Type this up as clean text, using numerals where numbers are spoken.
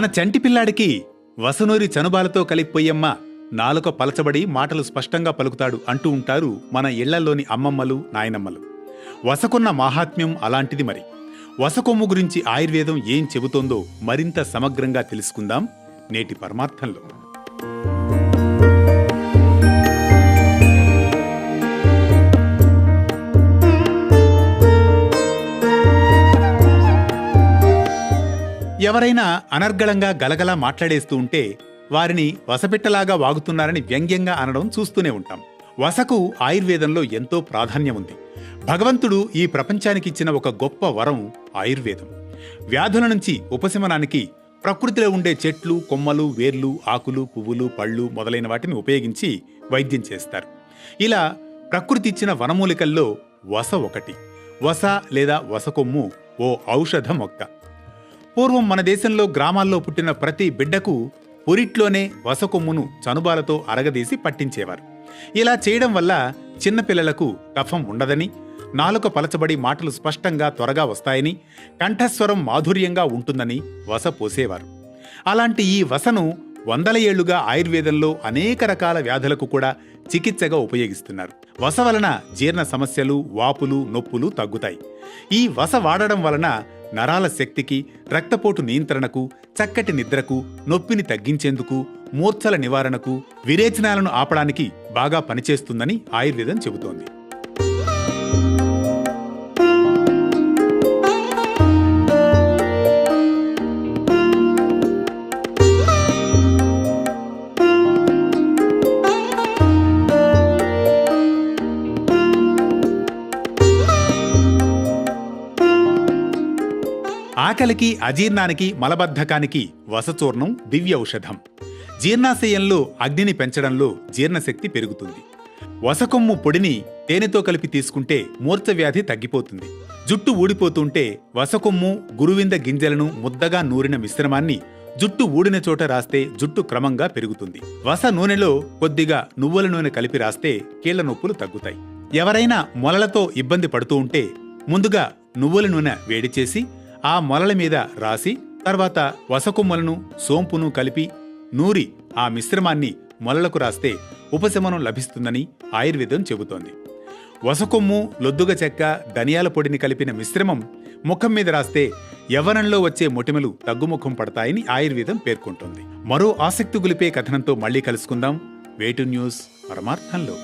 మన చంటి పిల్లాడికి వసనూరి చనుబాలతో కలిపిపోయమ్మ నాలుక పలచబడి మాటలు స్పష్టంగా పలుకుతాడు అంటూ ఉంటారు మన ఇళ్లలోని అమ్మమ్మలు నాయనమ్మలు. వసకున్న మాహాత్మ్యం అలాంటిది. మరి వసకొమ్ము గురించి ఆయుర్వేదం ఏం చెబుతోందో మరింత సమగ్రంగా తెలుసుకుందాం నేటి పరమార్థంలో. ఎవరైనా అనర్గళంగా గలగలా మాట్లాడేస్తూ ఉంటే వారిని వసపిట్టలాగా వాగుతున్నారని వ్యంగ్యంగా అనడం చూస్తూనే ఉంటాం. వసకు ఆయుర్వేదంలో ఎంతో ప్రాధాన్యం ఉంది. భగవంతుడు ఈ ప్రపంచానికిచ్చిన ఒక గొప్ప వరం ఆయుర్వేదం. వ్యాధుల నుంచి ఉపశమనానికి ప్రకృతిలో ఉండే చెట్లు, కొమ్మలు, వేర్లు, ఆకులు, పువ్వులు, పళ్ళు మొదలైన వాటిని ఉపయోగించి వైద్యం చేస్తారు. ఇలా ప్రకృతి ఇచ్చిన వనమూలికల్లో వస ఒకటి. వస లేదా వసకొమ్ము ఓ ఔషధ మొక్క. పూర్వం మన దేశంలో గ్రామాల్లో పుట్టిన ప్రతి బిడ్డకు పురిట్లోనే వసకొమ్మును చనుబాలతో అరగదీసి పట్టించేవారు. ఇలా చేయడం వల్ల చిన్నపిల్లలకు కఫం ఉండదని, నాలుక పలచబడి మాటలు స్పష్టంగా త్వరగా వస్తాయని, కంఠస్వరం మాధుర్యంగా ఉంటుందని వస పోసేవారు. అలాంటి ఈ వసను వందల ఏళ్లుగా ఆయుర్వేదంలో అనేక రకాల వ్యాధులకు కూడా చికిత్సగా ఉపయోగిస్తున్నారు. వస వలన జీర్ణ సమస్యలు, వాపులు, నొప్పులు తగ్గుతాయి. ఈ వస వాడడం వలన నరాల శక్తికి, రక్తపోటు నియంత్రణకు, చక్కటి నిద్రకు, నొప్పిని తగ్గించేందుకు, మూర్ఛల నివారణకు, విరేచనాలను ఆపడానికి బాగా పనిచేస్తుందని ఆయుర్వేదం చెబుతోంది. ఆకలికి, అజీర్ణానికి, మలబద్ధకానికి వసచూర్ణం దివ్య ఔషధం. జీర్ణాశయంలో అగ్నిని పెంచడంలో జీర్ణశక్తి పెరుగుతుంది. వసకొమ్ము పొడిని తేనెతో కలిపి తీసుకుంటే మూర్ఛవ్యాధి తగ్గిపోతుంది. జుట్టు ఊడిపోతుంటే వసకొమ్ము, గురువింద గింజలను ముద్దగా నూరిన మిశ్రమాన్ని జుట్టు ఊడిన చోట రాస్తే జుట్టు క్రమంగా పెరుగుతుంది. వస నూనెలో కొద్దిగా నువ్వుల నూనె కలిపి రాస్తే కీళ్ల నొప్పులు తగ్గుతాయి. ఎవరైనా మొలలతో ఇబ్బంది పడుతూ ఉంటే ముందుగా నువ్వుల నూనె వేడి చేసి ఆ మొలల మీద రాసి తర్వాత వసకొమ్మలను, సోంపును కలిపి నూరి ఆ మిశ్రమాన్ని మొలలకు రాస్తే ఉపశమనం లభిస్తుందని ఆయుర్వేదం చెబుతోంది. వసకొమ్ము, లొద్దుగ చెక్క, ధనియాల పొడిని కలిపిన మిశ్రమం ముఖం మీద రాస్తే యవ్వనంలో వచ్చే మొటిమలు తగ్గుముఖం పడతాయని ఆయుర్వేదం పేర్కొంటోంది. మరో ఆసక్తి గొలిపే కథనంతో మళ్లీ కలుసుకుందాం. వేటు న్యూస్ పరమార్థంలో.